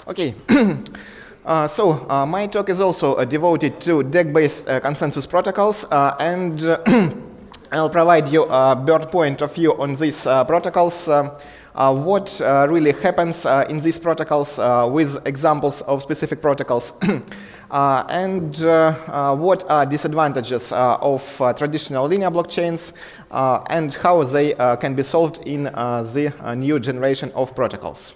Okay. My talk is also devoted to DAG-based consensus protocols, and I'll provide you a broad point of view on these protocols, what really happens in these protocols with examples of specific protocols, and what are disadvantages of traditional linear blockchains, and how they can be solved in the new generation of protocols.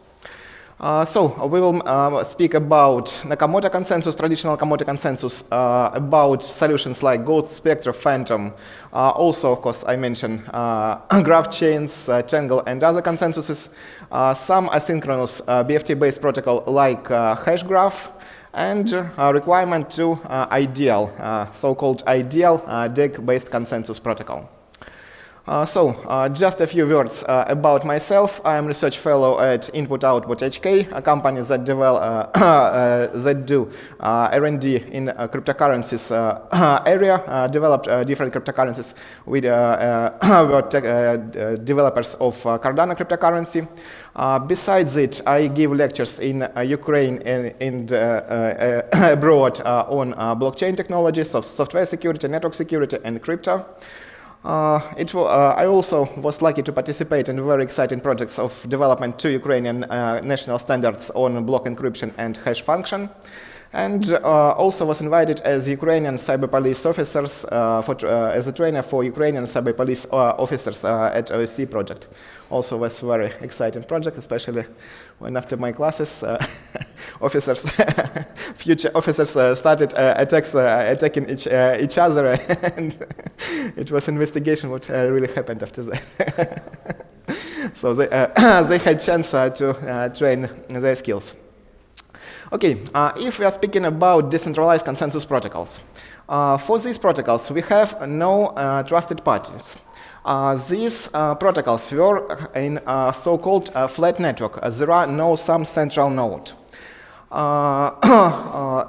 We will speak about Nakamoto Consensus, traditional Nakamoto Consensus, about solutions like Ghost, Spectre, Phantom. Also, of course, I mentioned graph chains, Tangle, and other consensuses. Some asynchronous BFT-based protocol like Hashgraph, and requirement to ideal, so-called ideal DAG-based consensus protocol. Just a few words about myself. I am research fellow at IOHK, a company that do R&D in cryptocurrencies area, developed different cryptocurrencies. We were developers of Cardano cryptocurrency. Besides it, I give lectures in Ukraine and abroad on blockchain technologies of software security, network security, and crypto. I also was lucky to participate in very exciting projects of development to Ukrainian national standards on block encryption and hash function, and also was invited as Ukrainian cyber police officers as a trainer for Ukrainian cyber police officers at IOHK project. Also was a very exciting project, especially when after my classes, officers, future officers started attacking each other, and it was investigation what really happened after that. So they had chance to train their skills. Okay, if we are speaking about decentralized consensus protocols, for these protocols we have no trusted parties. These protocols were in a so-called flat network. There are no some central node.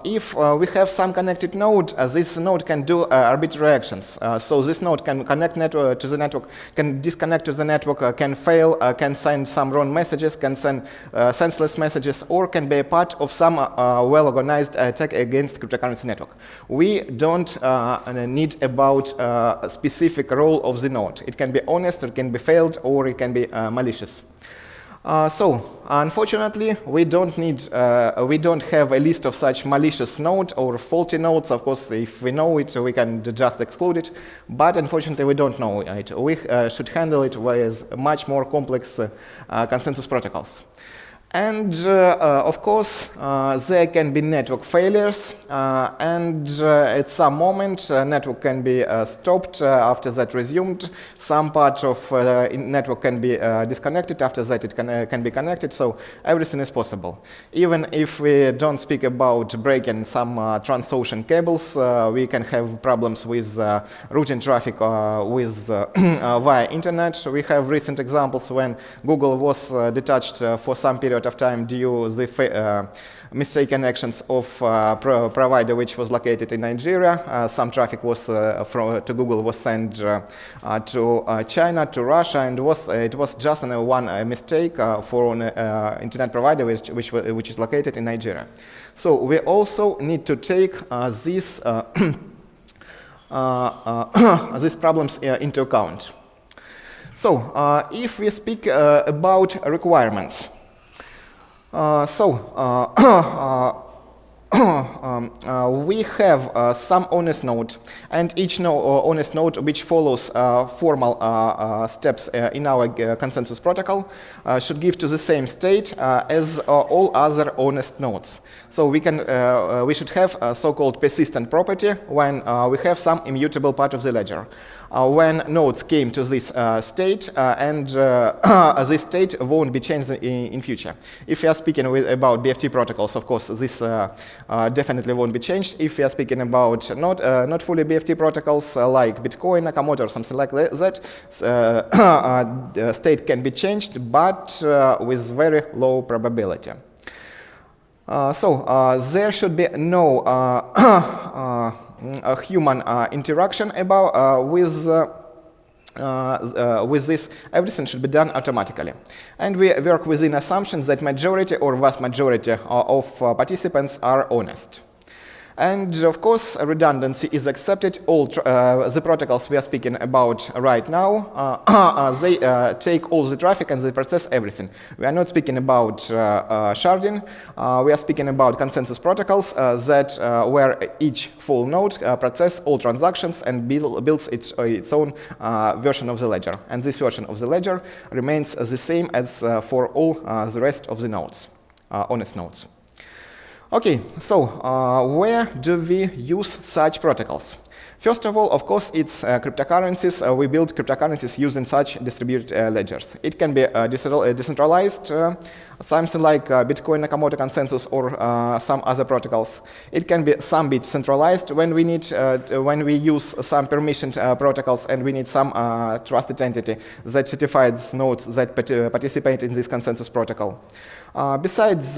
If we have some connected node, this node can do arbitrary actions. So this node can connect to the network, can disconnect to the network, can fail, can send some wrong messages, can send senseless messages, or can be a part of some well-organized attack against cryptocurrency network. We don't need about a specific role of the node. It can be honest, it can be failed, or it can be malicious. Unfortunately, we don't have a list of such malicious nodes or faulty nodes. Of course, if we know it, we can just exclude it. But unfortunately, we don't know it. We should handle it with much more complex consensus protocols. And of course, there can be network failures, and at some moment, network can be stopped, after that resumed. Some part of network can be disconnected, after that it can be connected, so everything is possible. Even if we don't speak about breaking some transocean cables, we can have problems with routing traffic via internet. We have recent examples when Google was detached for some period of time due to the mistaken actions of provider which was located in Nigeria. Some traffic was to Google was sent to China, to Russia, and it was just one mistake for an internet provider which is located in Nigeria. So we also need to take these problems into account. So if we speak about requirements, we have some honest node, and each honest node which follows formal steps in our consensus protocol should give to the same state as all other honest nodes. So we should have a so-called persistent property when we have some immutable part of the ledger. When nodes came to this state, and this state won't be changed in future. If we are speaking about BFT protocols, of course, this definitely won't be changed. If we are speaking about not fully BFT protocols like Bitcoin, Nakamoto, or something like that, state can be changed, but with very low probability. There should be no human interaction with with this, everything should be done automatically. And we work within assumptions that majority or vast majority of participants are honest. And of course, redundancy is accepted. All the protocols we are speaking about right now, they take all the traffic and they process everything. We are not speaking about sharding. We are speaking about consensus protocols that where each full node processes all transactions and builds its own version of the ledger. And this version of the ledger remains the same as for all the rest of the nodes, honest nodes. Okay, so where do we use such protocols? First of all, of course, it's cryptocurrencies. We build cryptocurrencies using such distributed ledgers. It can be decentralized, something like Bitcoin Nakamoto Consensus or some other protocols. It can be some bit centralized when we need, when we use some permissioned protocols and we need some trusted entity that certifies nodes that participate in this consensus protocol. Besides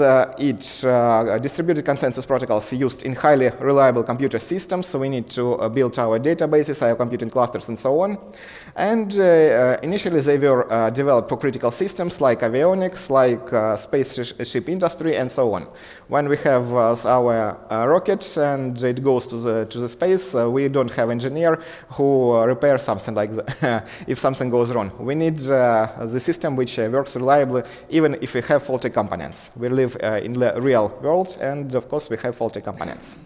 distributed consensus protocols used in highly reliable computer systems, so we need to build our databases, our computing clusters, and so on. And initially they were developed for critical systems like avionics, like spaceship industry, and so on. When we have our rocket and it goes to the space, we don't have engineer who repairs something like that if something goes wrong. We need the system which works reliably even if we have faulty components. We live in the real world, and of course we have faulty components.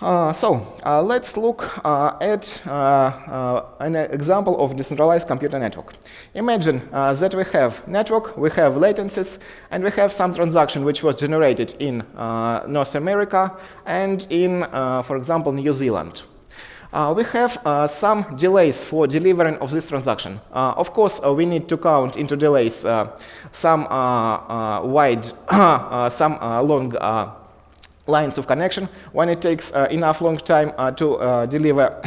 Let's look at an example of decentralized computer network. Imagine that we have network, we have latencies, and we have some transaction which was generated in North America and in, for example, New Zealand. We have some delays for delivering of this transaction. Of course, we need to count into delays some long lines of connection when it takes enough long time to deliver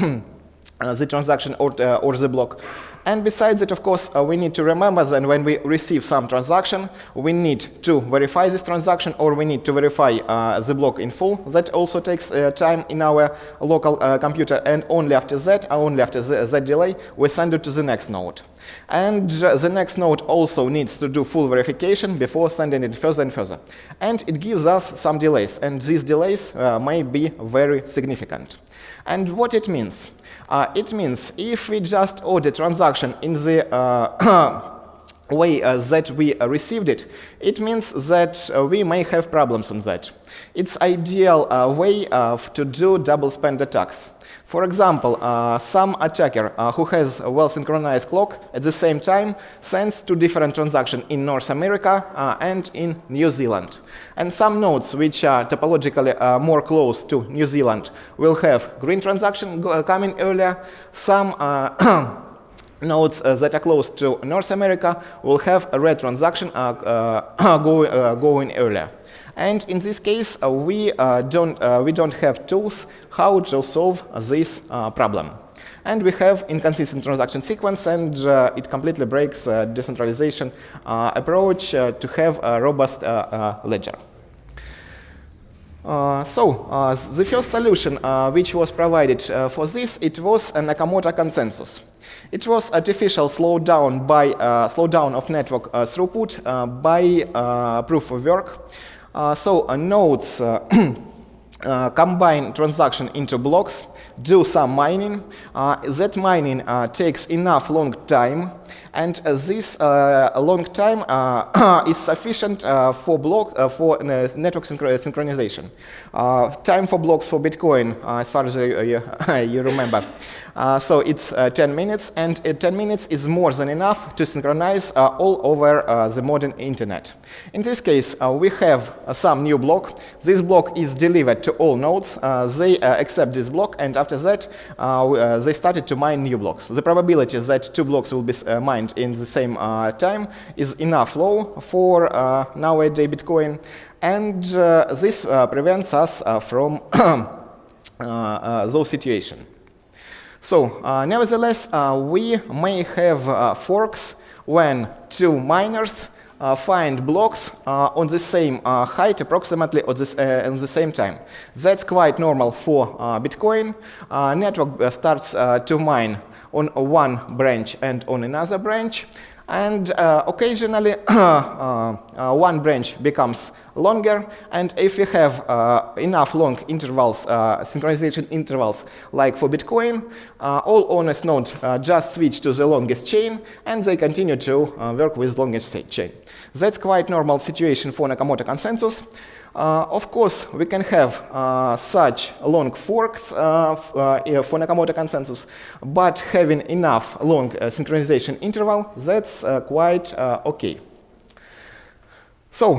the transaction or the block. And besides it, of course, we need to remember that when we receive some transaction, we need to verify this transaction or we need to verify the block in full. That also takes time in our local computer, and only after that, that delay, we send it to the next node. And the next node also needs to do full verification before sending it further and further. And it gives us some delays, and these delays may be very significant. And what it means? It means if we just order transaction in the way that we received it, it means that we may have problems on that. It's ideal way to do double spend attacks. For example, some attacker who has a well-synchronized clock at the same time sends two different transactions in North America and in New Zealand. And some nodes which are topologically more close to New Zealand will have green transaction coming earlier. Some nodes that are close to North America will have a red transaction going earlier. And in this case, we don't have tools how to solve this problem. And we have inconsistent transaction sequence, and it completely breaks decentralization approach to have a robust ledger. The first solution which was provided for this, it was a Nakamoto Consensus. It was artificial slowdown of network throughput by proof of work. Nodes combine transaction into blocks, do some mining. That mining takes enough long time, and this long time is sufficient for network synchronization. Time for blocks for Bitcoin, as far as you remember. So it's 10 minutes, and 10 minutes is more than enough to synchronize all over the modern internet. In this case, we have some new block. This block is delivered to all nodes. They accept this block, and after that, they started to mine new blocks. The probability that two blocks will be mined in the same time is enough low for nowadays Bitcoin, and this prevents us from those situations. So, nevertheless, we may have forks when two miners find blocks on the same height approximately at the same time. That's quite normal for Bitcoin. Network starts to mine on one branch and on another branch. And occasionally, one branch becomes longer, and if we have enough long intervals, synchronization intervals, like for Bitcoin, all honest nodes just switch to the longest chain, and they continue to work with longest chain. That's quite normal situation for Nakamoto Consensus. Of course, we can have such long forks for Nakamoto Consensus, but having enough long synchronization interval, that's quite okay. So,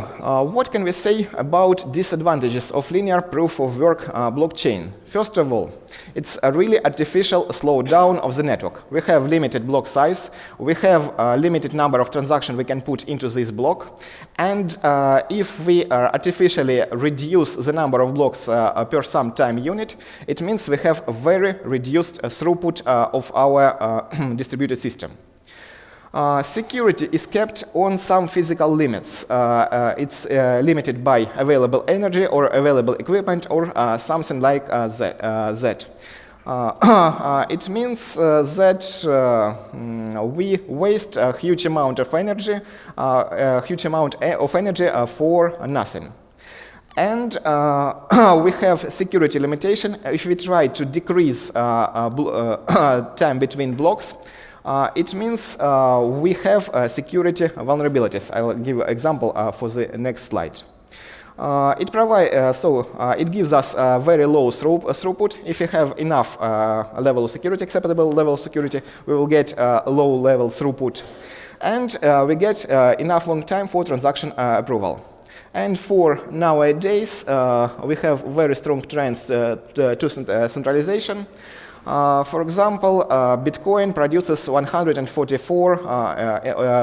what can we say about disadvantages of linear proof of work blockchain? First of all, it's a really artificial slowdown of the network. We have limited block size, we have a limited number of transactions we can put into this block, and if we artificially reduce the number of blocks per some time unit, it means we have a very reduced throughput of our distributed system. Security is kept on some physical limits. It's limited by available energy or available equipment or something like that. It means that we waste a huge amount of energy, for nothing. And we have security limitation. If we try to decrease time between blocks, it means we have security vulnerabilities. I'll give you an example for the next slide. It gives us a very low throughput. If we have enough level of security, acceptable level of security, we will get a low level throughput. And we get enough long time for transaction approval. And for nowadays, we have very strong trends to centralization. For example, Bitcoin produces 144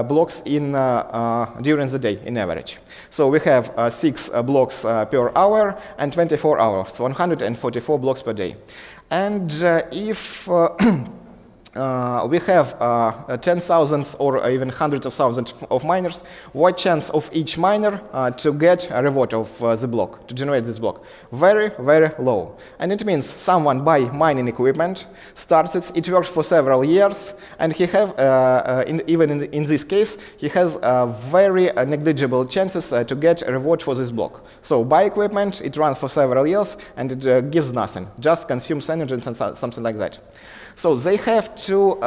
blocks during the day in average. So we have 6 blocks per hour and 24 hours, so 144 blocks per day. And if we have 10,000 or even hundreds of thousands of miners, what chance of each miner to get a reward of the block, to generate this block? Very, very low. And it means someone buy mining equipment, starts it, it works for several years, and he have, even in this case, he has very negligible chances to get a reward for this block. So buy equipment, it runs for several years, and it gives nothing, just consumes energy and something like that. So they have to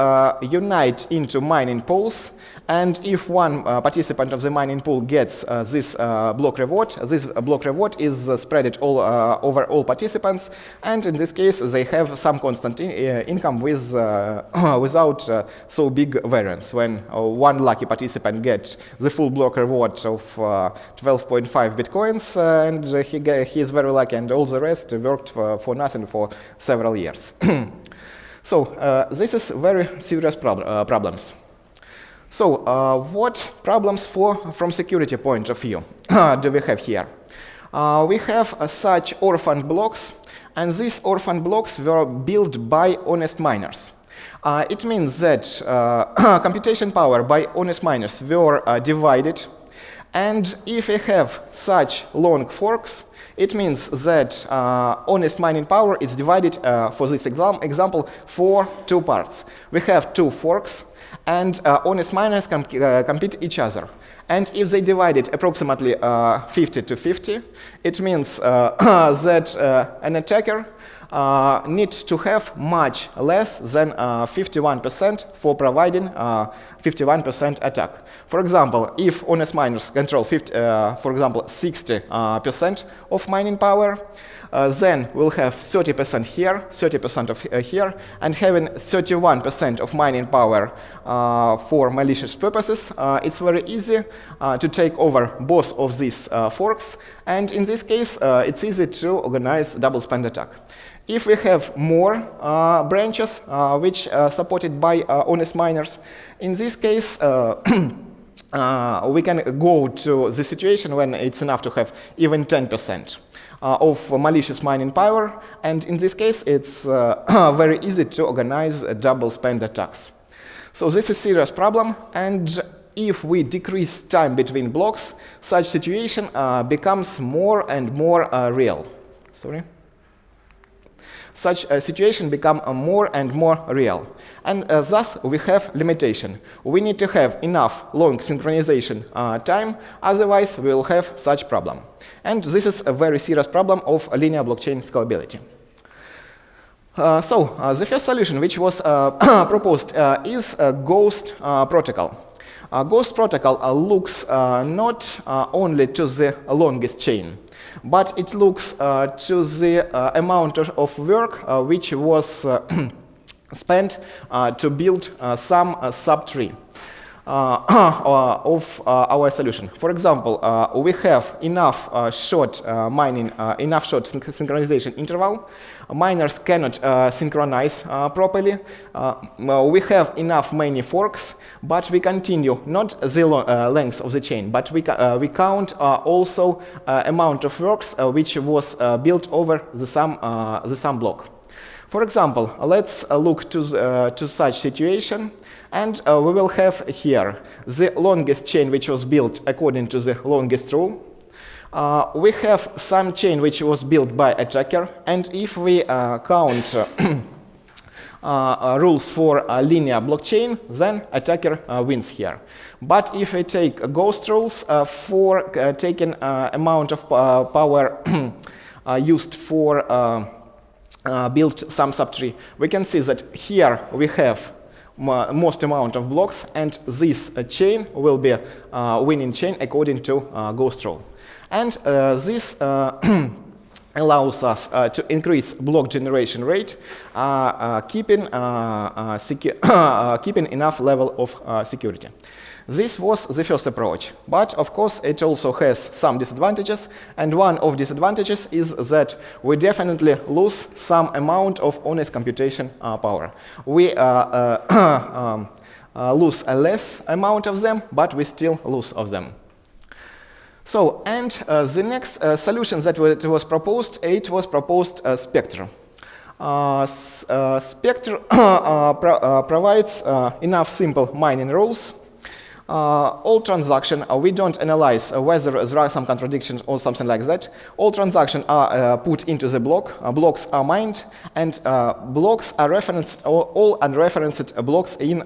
unite into mining pools, and if one participant of the mining pool gets this block reward is spread over all participants, and in this case they have some constant income with, without so big variance. When one lucky participant gets the full block reward of 12.5 bitcoins, and he is very lucky, and all the rest worked for nothing for several years. So this is very serious problems. So what problems from security point of view do we have here? We have such orphan blocks, and these orphan blocks were built by honest miners. It means that computation power by honest miners were divided, and if we have such long forks, it means that honest mining power is divided, for this example, for 2 parts. We have 2 forks, and honest miners compete each other. And if they divide it approximately 50 to 50, it means that an attacker needs to have much less than 51% for providing 51% attack. For example, if honest miners control, for example, 60% of mining power, then we'll have 30% here, 30% of here, and having 31% of mining power for malicious purposes, it's very easy to take over both of these forks, and in this case, it's easy to organize double spend attack. If we have more branches which are supported by honest miners, in this case, we can go to the situation when it's enough to have even 10% of malicious mining power, and in this case, it's very easy to organize double spend attacks. So this is a serious problem, and if we decrease time between blocks, such situation becomes more and more real. Sorry. Such a situation become more and more real. And thus we have limitation. We need to have enough long synchronization time, otherwise we will have such problem. And this is a very serious problem of linear blockchain scalability. The first solution which was proposed is a ghost protocol. Ghost protocol looks not only to the longest chain, but it looks to the amount of work which was spent to build some subtree of our solution. For example, we have enough short mining, enough short synchronization interval. Miners cannot synchronize properly. We have enough many forks, but we continue not the length of the chain, but we count also amount of works which was built over the sum block. For example, let's look to such situation, and we will have here the longest chain which was built according to the longest rule. We have some chain which was built by attacker, and if we count rules for a linear blockchain, then attacker wins here. But if we take ghost rules for taking amount of power used for build some subtree, we can see that here we have most amount of blocks, and this chain will be winning chain according to ghost rule. And this allows us to increase block generation rate, keeping enough level of security. This was the first approach, but of course it also has some disadvantages, and one of disadvantages is that we definitely lose some amount of honest computation power. We lose a less amount of them, but we still lose of them. So, and the next solution that was proposed, it was proposed Spectre. Spectre provides enough simple mining rules. All transaction, we don't analyze whether there are some contradictions or something like that. All transactions are put into the block, blocks are mined, and blocks are referenced, all unreferenced blocks in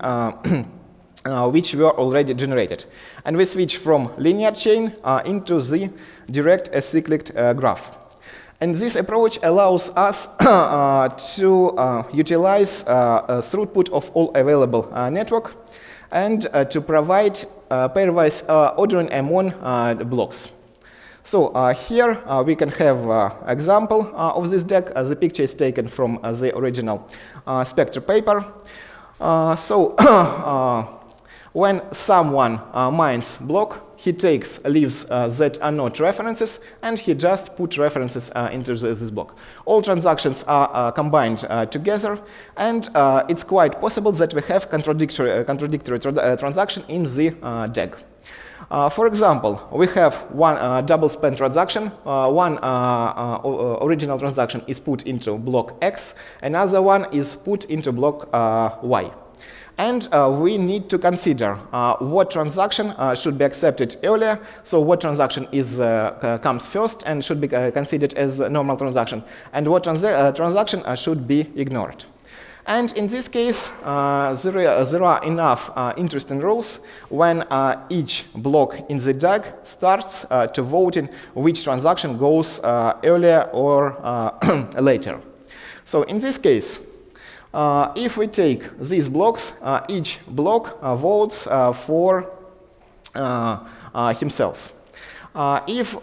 which were already generated. And we switch from linear chain into the direct acyclic graph. And this approach allows us to utilize throughput of all available network, and to provide pairwise ordering among blocks. So here we can have example of this DAG. The picture is taken from the original Spectre paper. When someone mines block, he leaves that are not references, and he just put references into this block. All transactions are combined together, and it's quite possible that we have contradictory transaction in the DAG. For example, we have one double spend transaction. One original transaction is put into block X, another one is put into block Y. And we need to consider what transaction should be accepted earlier, so what transaction comes first and should be considered as a normal transaction, and what transaction should be ignored. And in this case, there are enough interesting rules when each block in the DAG starts to vote in which transaction goes earlier or later. So in this case, if we take these blocks, each block votes for himself. If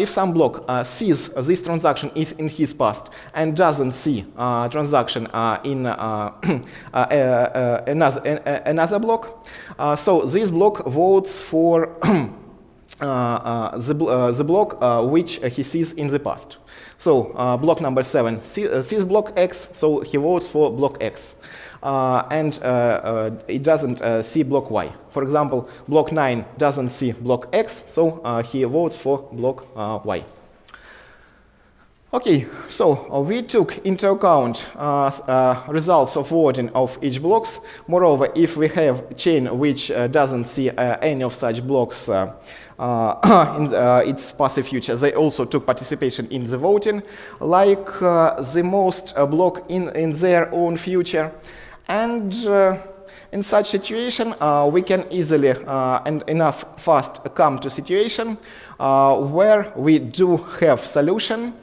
some block sees this transaction is in his past and doesn't see transaction in another block, so this block votes for the block which he sees in the past. So block number 7 sees block X, so he votes for block X. And it doesn't see block Y. For example, block 9 doesn't see block X, so he votes for block Y. Okay, so we took into account results of voting of each blocks. Moreover, if we have a chain which doesn't see any of such blocks in its passive future, they also took participation in the voting, like the most block in their own future. And in such situation, we can easily and enough fast come to a situation where we do have solution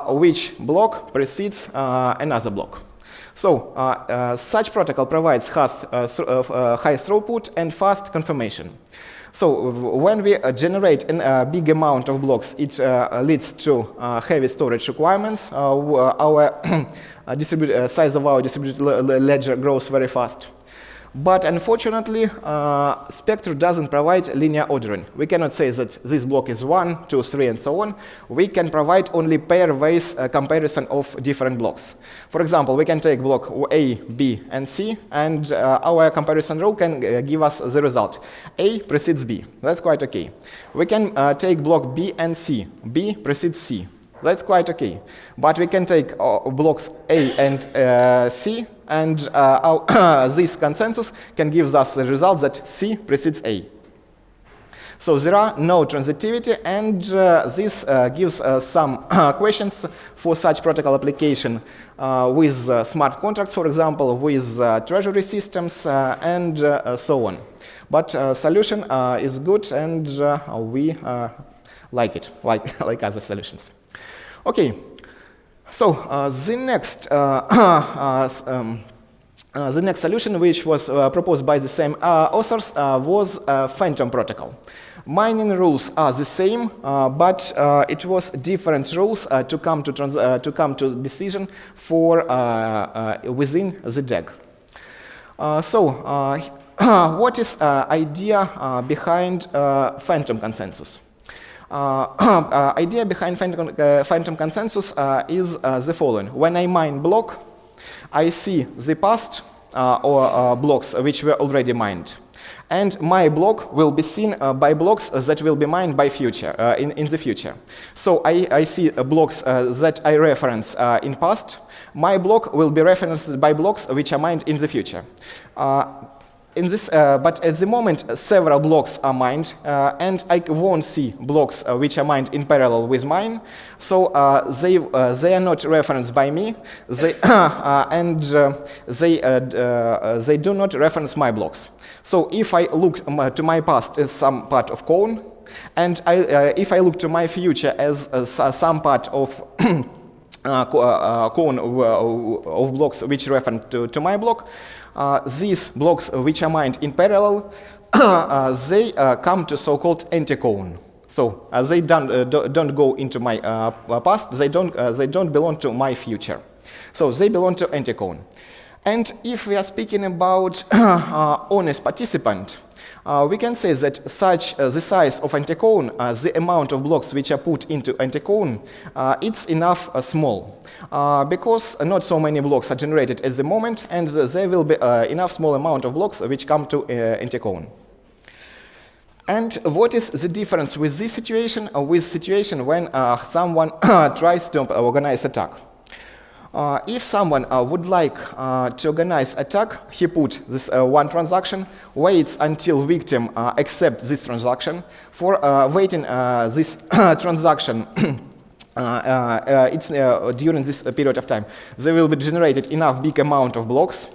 which block precedes another block. So such protocol provides high throughput and fast confirmation. So when we generate a big amount of blocks, it leads to heavy storage requirements. Our size of our distributed ledger grows very fast. But unfortunately, Spectre doesn't provide linear ordering. We cannot say that this block is 1, 2, 3, and so on. We can provide only pair-wise comparison of different blocks. For example, we can take block A, B, and C, and our comparison rule can give us the result. A precedes B. That's quite okay. We can take block B and C. B precedes C. That's quite okay. But we can take blocks A and C, and this consensus can give us the result that C precedes A. So there are no transitivity, and this gives some questions for such protocol application with smart contracts, for example, with treasury systems, and so on. But solution is good, and we like it, like other solutions. Okay, so the next solution, which was proposed by the same authors, was Phantom Protocol. Mining rules are the same, but it was different rules to come to decision for within the DAG. What is idea behind Phantom Consensus? Idea behind Phantom Consensus is the following. When I mine block, I see the past or blocks which were already mined. And my block will be seen by blocks that will be mined by future, in the future. So I see blocks that I reference in past. My block will be referenced by blocks which are mined in the future. But at the moment, several blocks are mined, and I won't see blocks which are mined in parallel with mine. So they are not referenced by me, and they do not reference my blocks. So if I look to my past as some part of cone, and if I look to my future as some part of cone of blocks which refer to my block, these blocks which are mined in parallel, they come to so-called anti-cone. So they don't go into my past. They don't belong to my future. So they belong to anti-cone. And if we are speaking about honest participant, we can say that the size of anti-cone, the amount of blocks which are put into anti-cone, it's enough small. Because not so many blocks are generated at the moment, and there will be enough small amount of blocks which come to anti-cone. And what is the difference with this situation with situation when someone tries to organize attack? If someone would like to organize attack, he put this one transaction, waits until victim accepts this transaction. For waiting this transaction, during this period of time, there will be generated enough big amount of blocks.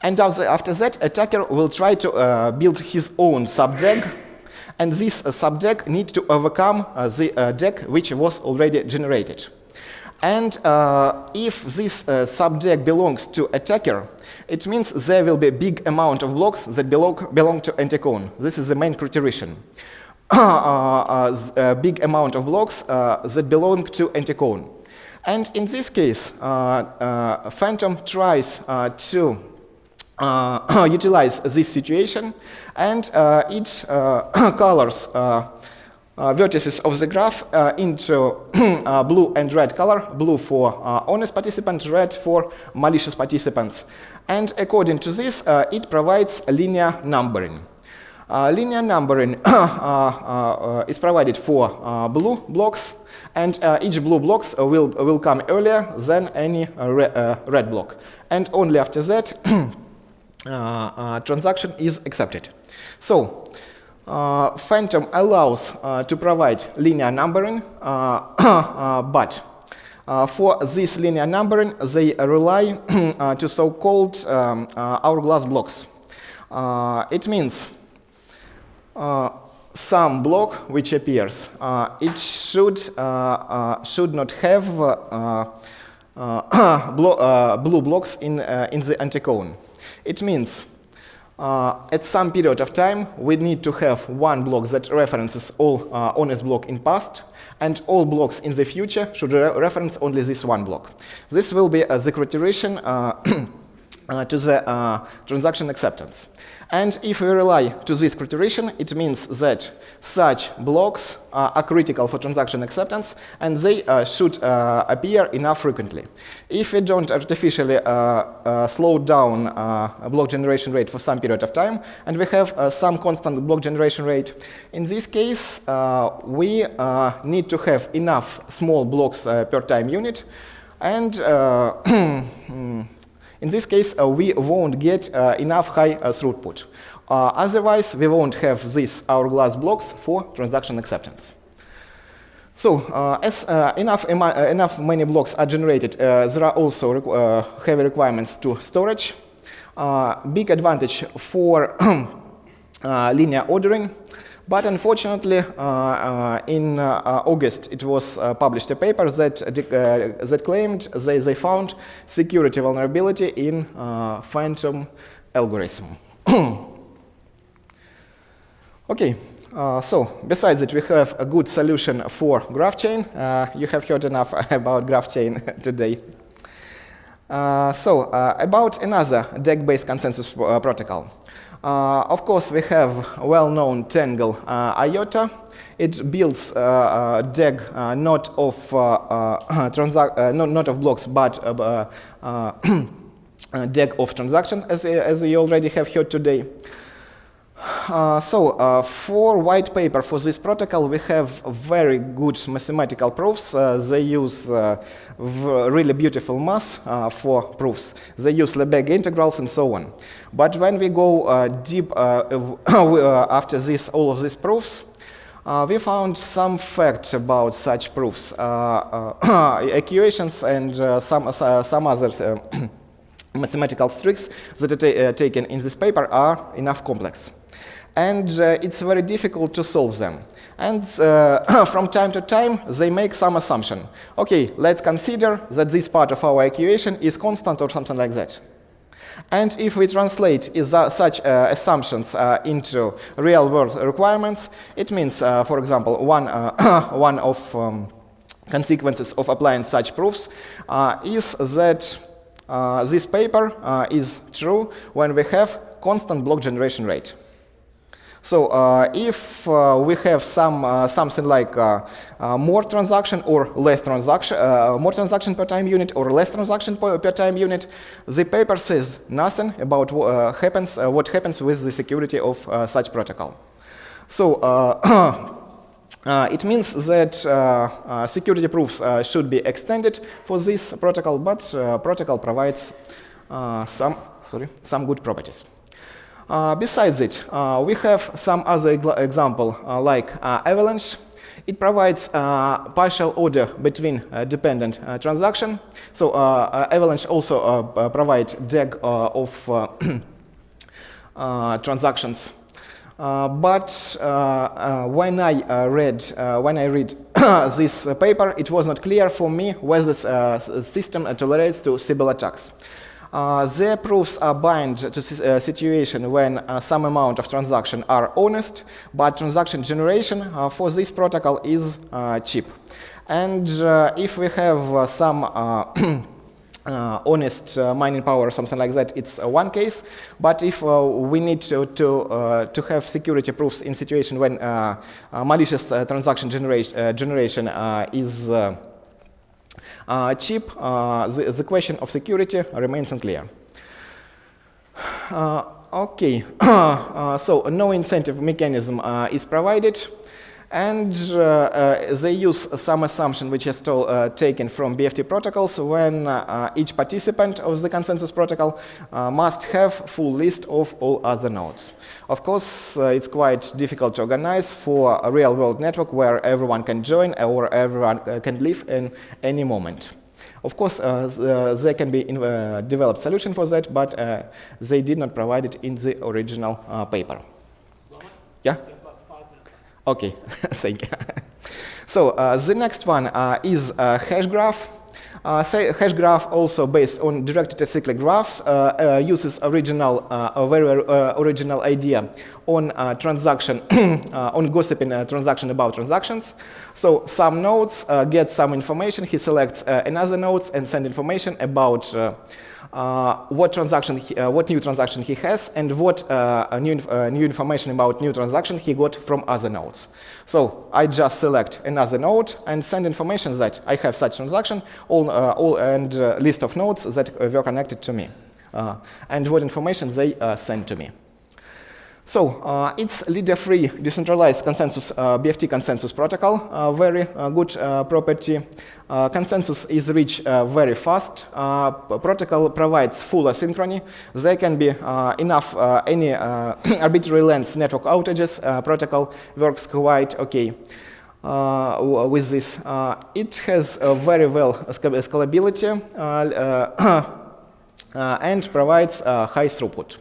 And after that, attacker will try to build his own sub-DAG, and this sub-DAG needs to overcome the DAG which was already generated. And if this sub-DAG belongs to attacker, it means there will be a big amount of blocks that belong to anti-cone. This is the main criterion. A big amount of blocks that belong to anti-cone. And in this case, Phantom tries to utilize this situation, and it colors vertices of the graph into blue and red color, blue for honest participants, red for malicious participants. And according to this, it provides linear numbering. Linear numbering is provided for blue blocks, and each blue blocks will come earlier than any red block. And only after that, transaction is accepted. So, Phantom allows to provide linear numbering, but for this linear numbering, they rely to so-called hourglass blocks. It means some block which appears, it should not have blue blocks in the anticone. It means at some period of time, we need to have one block that references all honest block in past, and all blocks in the future should reference only this one block. This will be the criterion to the transaction acceptance. And if we rely to this criterion, it means that such blocks are critical for transaction acceptance, and they should appear enough frequently. If we don't artificially slow down block generation rate for some period of time, and we have some constant block generation rate, in this case, we need to have enough small blocks per time unit, and in this case, we won't get enough high throughput. Otherwise, we won't have these hourglass blocks for transaction acceptance. So, as enough many blocks are generated, there are also heavy requirements to storage. Big advantage for linear ordering. But unfortunately, in August, it was published a paper that claimed they found security vulnerability in Phantom algorithm. Okay, so besides that, we have a good solution for graph chain. You have heard enough about graph chain today. About another DAG-based consensus protocol. Of course, we have well-known Tangle IOTA. It builds DAG not of blocks, but DAG of transaction, as you already have heard today. For white paper for this protocol, we have very good mathematical proofs. They use really beautiful math for proofs. They use Lebesgue integrals and so on. But when we go deep after all of these proofs, we found some facts about such proofs. Equations and some other mathematical tricks that are taken in this paper are enough complex. And it's very difficult to solve them. And from time to time, they make some assumption. Okay, let's consider that this part of our equation is constant or something like that. And if we translate such assumptions into real-world requirements, it means, for example, one of consequences of applying such proofs is that this paper is true when we have constant block generation rate. So if we have something like more transaction or less transaction, more transaction per time unit or less transaction per time unit, the paper says nothing about what happens with the security of such protocol. So it means that security proofs should be extended for this protocol, but protocol provides some good properties. Besides it, we have some other example like avalanche. It provides partial order between dependent transaction. So avalanche also provides DAG of transactions. But when I read this paper, it was not clear for me whether the system tolerates to Sybil attacks. Their proofs are bound to a situation when some amount of transactions are honest, but transaction generation for this protocol is cheap. And if we have some honest mining power or something like that, it's one case. But if we need to have security proofs in situation when malicious transaction generation is cheap, the question of security remains unclear. Okay, so no incentive mechanism is provided, and they use some assumption which is taken from BFT protocols when each participant of the consensus protocol must have full list of all other nodes. Of course, it's quite difficult to organize for a real-world network where everyone can join or everyone can leave in any moment. Of course, there can be developed solution for that, but they did not provide it in the original paper. Yeah? Okay, thank you. So the next one is hash graph. Hash graph, also based on directed acyclic graph, uses a very original idea on transaction, on gossiping transaction about transactions. So some nodes get some information, he selects another nodes and send information about what new transaction he has and what new information about new transaction he got from other nodes. So I just select another node and send information that I have such transaction, and list of nodes that were connected to me, and what information they send to me. So it's leader-free decentralized consensus, BFT consensus protocol, very good property. Consensus is reached very fast. Protocol provides full asynchrony. There can be enough any arbitrary length network outages. Protocol works quite okay with this. It has very well scalability and provides high throughput.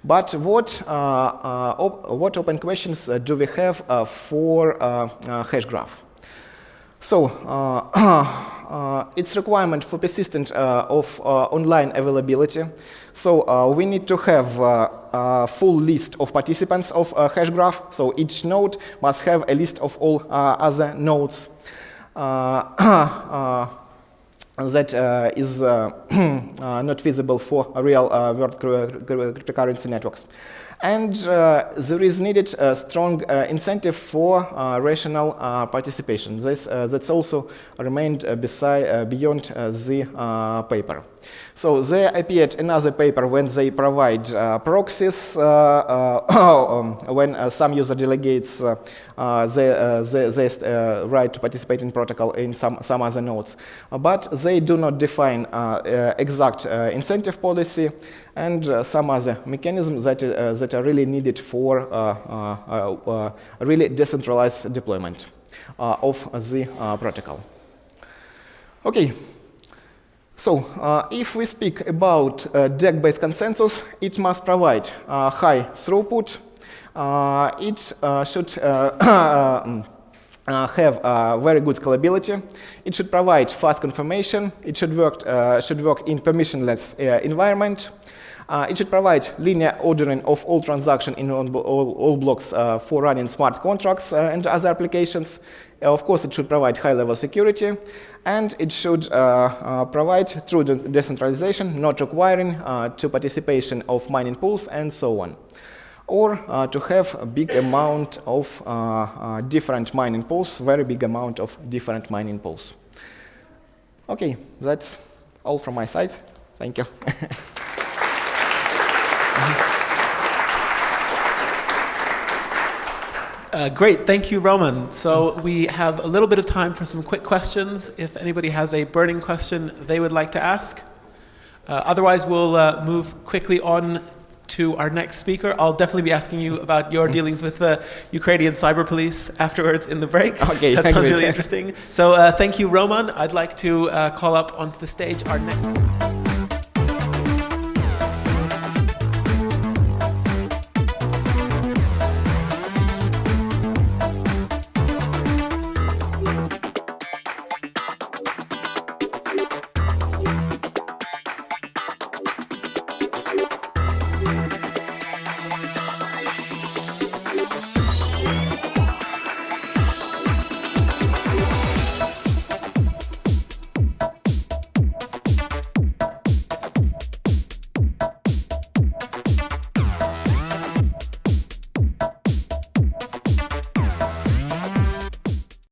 But what open questions do we have for hash graph? So its requirement for persistent of online availability. So we need to have a full list of participants of a hash graph. So each node must have a list of all other nodes. That is not feasible for real-world cryptocurrency networks. And there is needed a strong incentive for rational participation. That's also remained beyond the paper. So there appeared another paper when they provide proxies, when some user delegates their right to participate in protocol in some other nodes. But they do not define exact incentive policy and some other mechanisms that are really needed for really decentralized deployment of the protocol. Okay. So, if we speak about DAG-based consensus, it must provide high throughput. It should have very good scalability. It should provide fast confirmation. It should work in permissionless environment. It should provide linear ordering of all transactions in all blocks for running smart contracts and other applications. Of course, it should provide high-level security, and it should provide true decentralization, not requiring to participation of mining pools and so on, or to have a big amount of different mining pools, very big amount of different mining pools. Okay, that's all from my side. Thank you. Great, thank you, Roman. So we have a little bit of time for some quick questions. If anybody has a burning question they would like to ask. Otherwise, we'll move quickly on to our next speaker. I'll definitely be asking you about your dealings with the Ukrainian cyber police afterwards in the break. Okay, that sounds really interesting. So thank you, Roman. I'd like to call up onto the stage our next speaker.